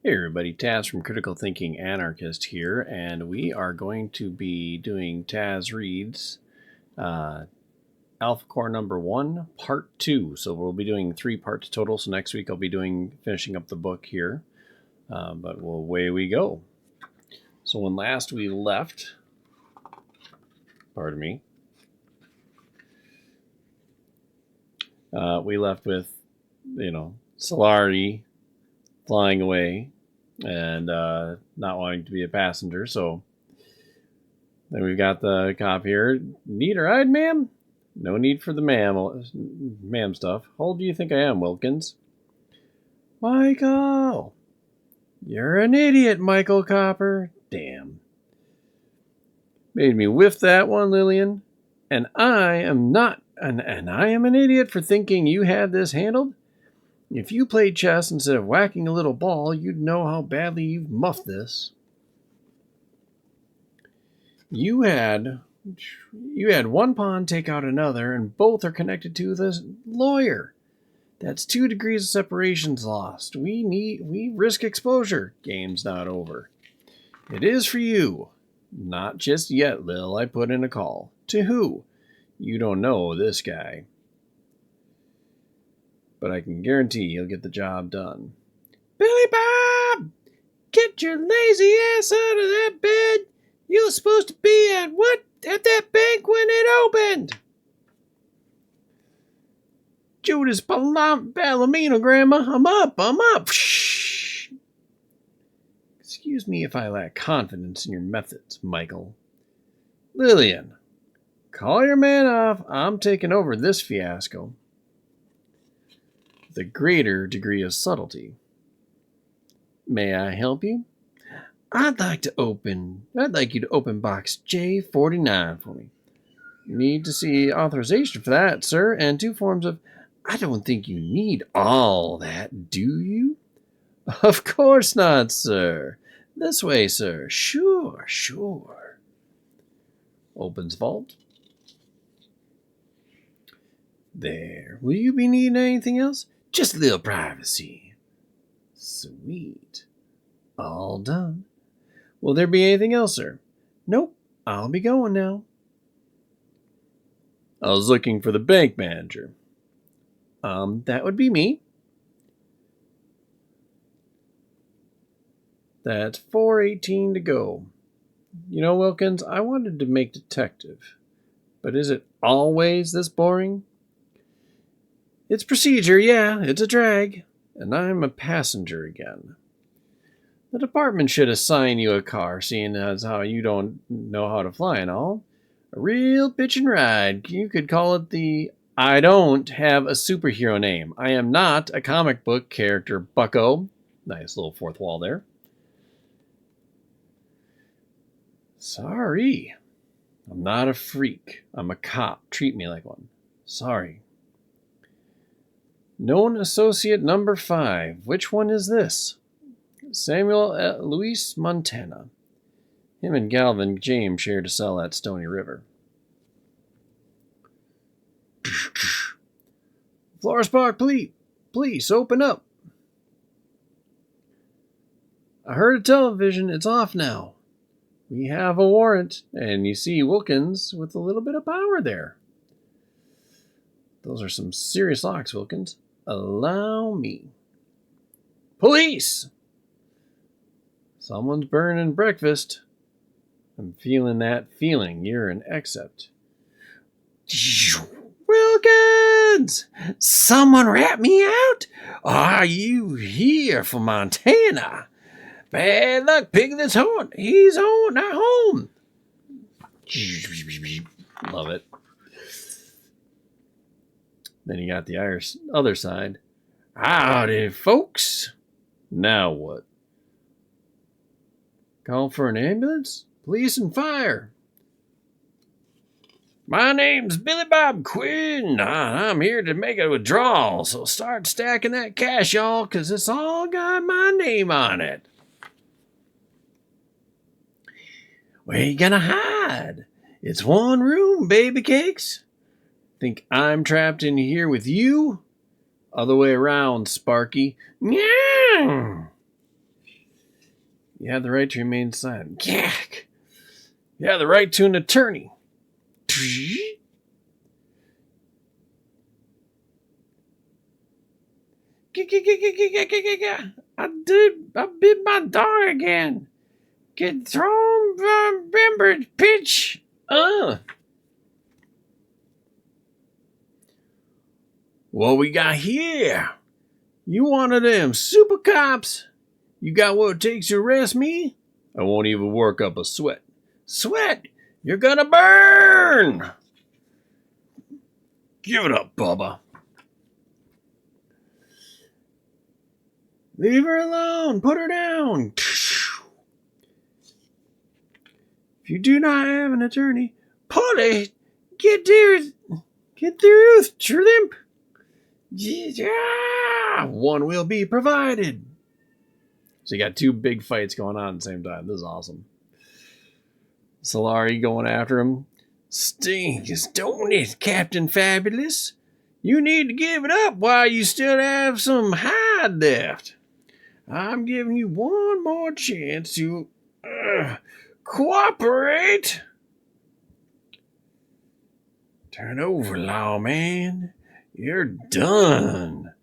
Hey everybody, Taz from Critical Thinking Anarchist here, and we are going to be doing Taz Reads Alphacore number 1, part 2. So we'll be doing 3 parts total, so next week I'll be finishing up the book here, but away we go. So when last we left, pardon me, we left with, Solari flying away and not wanting to be a passenger. So then we've got the cop here. Need a ride, ma'am? No need for the ma'am stuff. How old do you think I am, Wilkins? Michael! You're an idiot, Michael Copper. Damn. Made me whiff that one, Lillian. And I am not, and I am an idiot for thinking you had this handled. If you played chess instead of whacking a little ball, you'd know how badly you've muffed this. You had one pawn take out another, and both are connected to the lawyer. That's 2 degrees of separation's lost. We risk exposure. Game's not over. It is for you. Not just yet, Lil. I put in a call. To who? You don't know this guy. But I can guarantee he'll get the job done. Billy Bob! Get your lazy ass out of that bed! You were supposed to be at that bank when it opened! Judas Palomino, Grandma! I'm up! Shh! Excuse me if I lack confidence in your methods, Michael. Lillian, call your man off. I'm taking over this fiasco. The greater degree of subtlety. May I help you? I'd like you to open box J49 for me. Need to see authorization for that, sir, and 2 forms of... I don't think you need all that, do you? Of course not, sir. This way, sir. Sure. Opens vault. There. Will you be needing anything else? Just a little privacy. Sweet. All done. Will there be anything else, sir? Nope. I'll be going now. I was looking for the bank manager. That would be me. That's 4:18 to go. You know, Wilkins, I wanted to make detective. But is it always this boring? It's procedure, yeah, it's a drag. And I'm a passenger again. The department should assign you a car, seeing as how you don't know how to fly and all. A real pitch and ride. You could call it the I don't have a superhero name. I am not a comic book character, bucko. Nice little fourth wall there. Sorry. I'm not a freak. I'm a cop. Treat me like one. Sorry. Known associate number 5. Which one is this? Samuel Luis Montana. Him and Galvin James shared a cell at Stony River. Flores Park, please open up. I heard a television. It's off now. We have a warrant, and you see Wilkins with a little bit of power there. Those are some serious locks, Wilkins. Allow me. Police! Someone's burning breakfast. I'm feeling that feeling. You're an accept. Wilkins! Someone rat me out? Are you here for Montana? Bad luck picking this horn. He's not home. Love it. Then you got the other side. Howdy, folks. Now what? Call for an ambulance? Police and fire. My name's Billy Bob Quinn. I'm here to make a withdrawal, so start stacking that cash, y'all, because it's all got my name on it. Where you gonna hide? It's one room, baby cakes. Think I'm trapped in here with you? Other way around, Sparky. Yeah. You have the right to remain silent. Gack! You have the right to an attorney. I bit my dog again. Get thrown from Bembridge, pitch. What we got here? You one of them super cops? You got what it takes to arrest me? I won't even work up a sweat. Sweat? You're gonna burn! Give it up, Bubba. Leave her alone. Put her down. If you do not have an attorney, pull it. Get through, shrimp. Yeah, one will be provided. So you got two big fights going on at the same time. This is awesome. Solari going after him. Stinks, don't it, Captain Fabulous? You need to give it up while you still have some hide left. I'm giving you one more chance to cooperate. Turn over, lawman. You're done.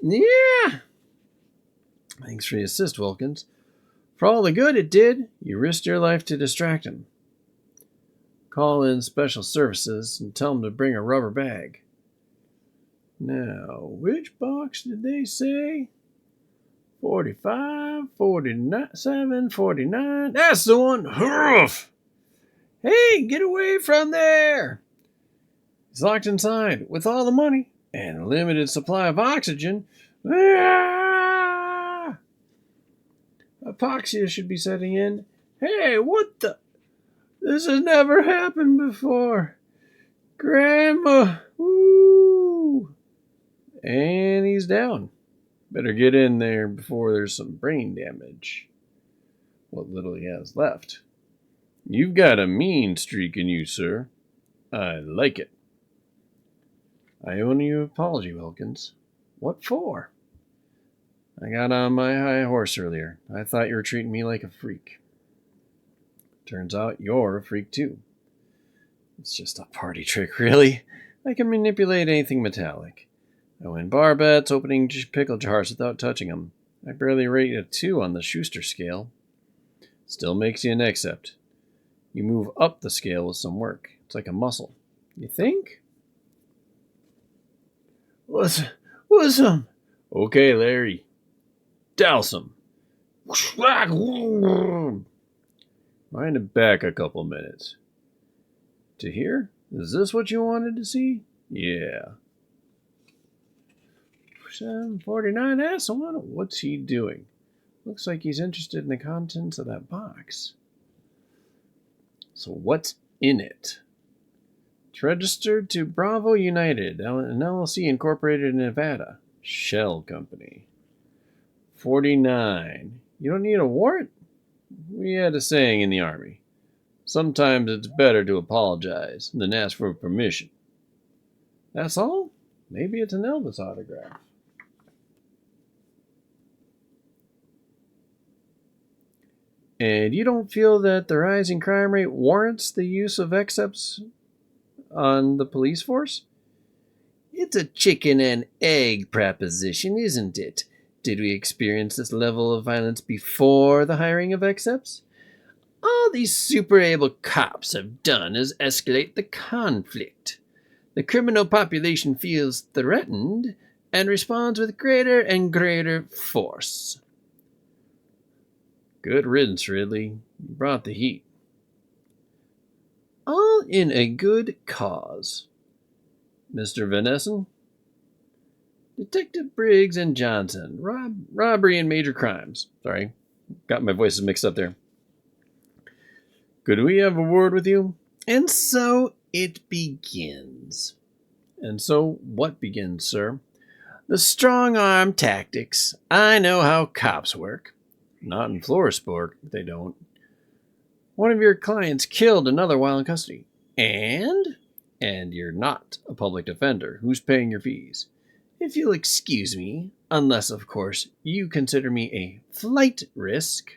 Yeah. Thanks for the assist, Wilkins. For all the good it did, you risked your life to distract him. Call in special services and tell them to bring a rubber bag. Now, which box did they say? 45, 47, 49. That's the one. Hurf! Hey, get away from there! He's locked inside with all the money and a limited supply of oxygen. Ah! Apoxia should be setting in. Hey, what the? This has never happened before. Grandma. Woo! And he's down. Better get in there before there's some brain damage. What little he has left. You've got a mean streak in you, sir. I like it. I owe you an apology, Wilkins. What for? I got on my high horse earlier. I thought you were treating me like a freak. Turns out you're a freak, too. It's just a party trick, really. I can manipulate anything metallic. I win bar bets, opening pickle jars without touching them. I barely rate a 2 on the Schuster scale. Still makes you an accept. You move up the scale with some work. It's like a muscle. You think? What's some? Okay, Larry. Douse him. Wind it back a couple minutes. To here? Is this what you wanted to see? Yeah. 749, that's the one. What's he doing? Looks like he's interested in the contents of that box. So what's in it? It's registered to Bravo United, an LLC incorporated in Nevada. Shell company. 49. You don't need a warrant? We had a saying in the Army. Sometimes it's better to apologize than ask for permission. That's all? Maybe it's an Elvis autograph. And you don't feel that the rising crime rate warrants the use of accepts on the police force? It's a chicken and egg proposition, isn't it? Did we experience this level of violence before the hiring of accepts? All these super able cops have done is escalate the conflict. The criminal population feels threatened and responds with greater and greater force. Good riddance, Ridley. You brought the heat. All in a good cause. Mr. Van Essen? Detective Briggs and Johnson. Robbery and major crimes. Sorry, got my voices mixed up there. Could we have a word with you? And so it begins. And so what begins, sir? The strong-arm tactics. I know how cops work. Not in Florisport, they don't. One of your clients killed another while in custody. And you're not a public defender. Who's paying your fees? If you'll excuse me, Unless, of course, you consider me a flight risk.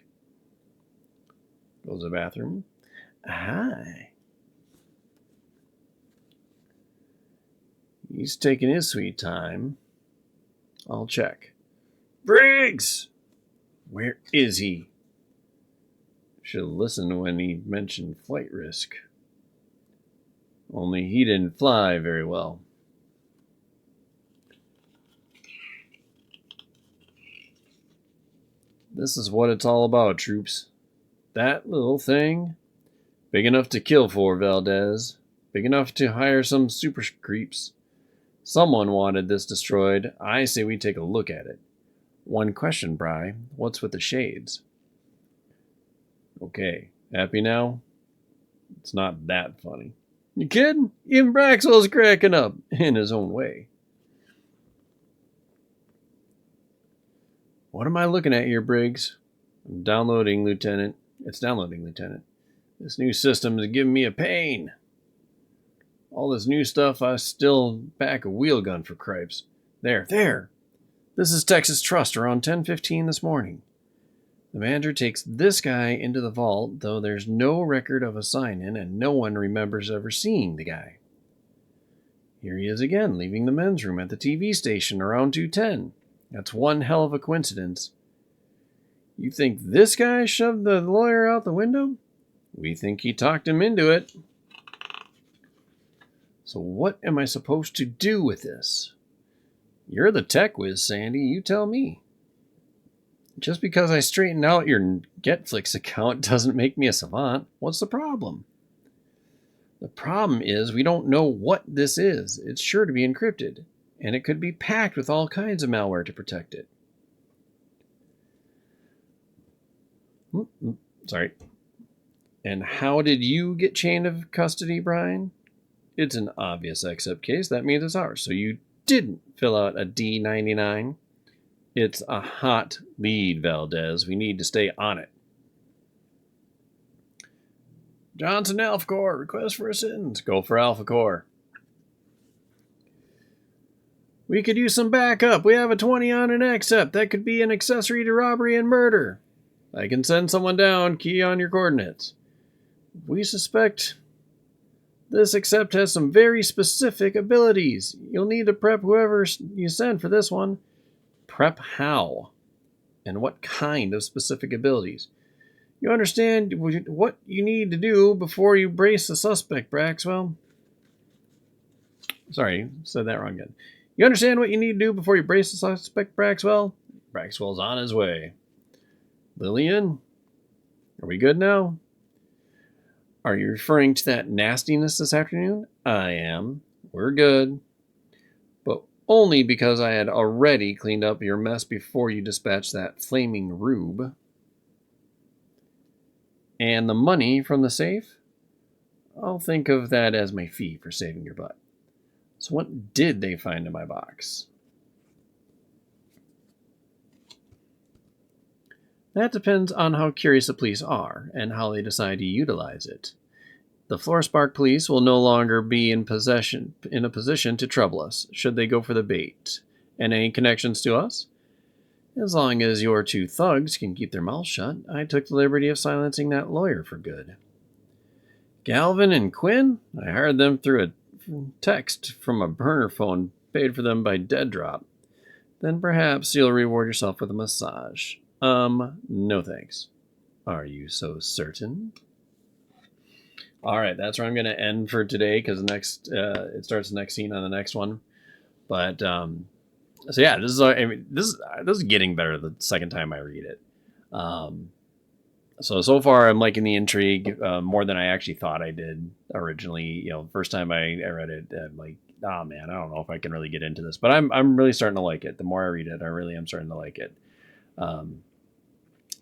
Goes to the bathroom. Hi. He's taking his sweet time. I'll check. Briggs! Where is he? Should have listened when he mentioned flight risk. Only he didn't fly very well. This is what it's all about, troops. That little thing, big enough to kill for, Valdez. Big enough to hire some super creeps. Someone wanted this destroyed. I say we take a look at it. One question, Bry. What's with the shades? Okay, happy now? It's not that funny. You kidding? Even Braxwell's cracking up in his own way. What am I looking at here, Briggs? I'm downloading, Lieutenant. It's downloading, Lieutenant. This new system is giving me a pain. All this new stuff, I still back a wheel gun for cripes. There. This is Texas Trust around 10:15 this morning. The manager takes this guy into the vault, though there's no record of a sign-in and no one remembers ever seeing the guy. Here he is again, leaving the men's room at the TV station around 2:10. That's one hell of a coincidence. You think this guy shoved the lawyer out the window? We think he talked him into it. So what am I supposed to do with this? You're the tech whiz, Sandy. You tell me. Just because I straightened out your Netflix account doesn't make me a savant. What's the problem? The problem is we don't know what this is. It's sure to be encrypted, and it could be packed with all kinds of malware to protect it. Sorry. And how did you get chain of custody, Brian? It's an obvious except case. That means it's ours. So you didn't fill out a D99. It's a hot lead, Valdez. We need to stay on it. Johnson Alphacore, request for a sentence. Go for Alphacore. We could use some backup. We have a 20 on an accept. That could be an accessory to robbery and murder. I can send someone down. Key on your coordinates. We suspect this accept has some very specific abilities. You'll need to prep whoever you send for this one. Prep how? And what kind of specific abilities? You understand what you need to do before you brace the suspect, Braxwell? Sorry, said that wrong again. You understand what you need to do before you brace the suspect, Braxwell? Braxwell's on his way. Lillian, are we good now? Are you referring to that nastiness this afternoon? I am. We're good. But only because I had already cleaned up your mess before you dispatched that flaming rube. And the money from the safe? I'll think of that as my fee for saving your butt. So what did they find in my box? That depends on how curious the police are and how they decide to utilize it. The Florespark police will no longer be in a position to trouble us, should they go for the bait. And any connections to us? As long as your two thugs can keep their mouths shut, I took the liberty of silencing that lawyer for good. Galvin and Quinn? I hired them through a text from a burner phone paid for them by Dead Drop. Then perhaps you'll reward yourself with a massage. No thanks. Are you so certain? All right, that's where I'm going to end for today because it starts the next scene on the next one. But so yeah, this is getting better the second time I read it. So far I'm liking the intrigue more than I actually thought I did originally. You know, first time I read it, I'm like, oh man, I don't know if I can really get into this. But I'm really starting to like it. The more I read it, I really am starting to like it.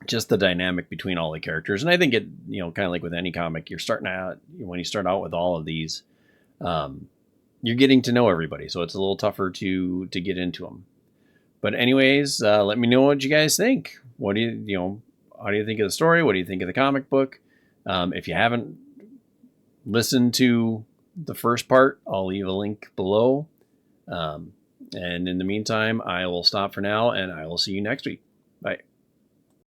Just the dynamic between all the characters. And I think it, you know, kind of like with any comic, when you start out with all of these, you're getting to know everybody. So it's a little tougher to get into them. But anyways, let me know what you guys think. What do how do you think of the story? What do you think of the comic book? If you haven't listened to the first part, I'll leave a link below. And in the meantime, I will stop for now, and I will see you next week. Bye.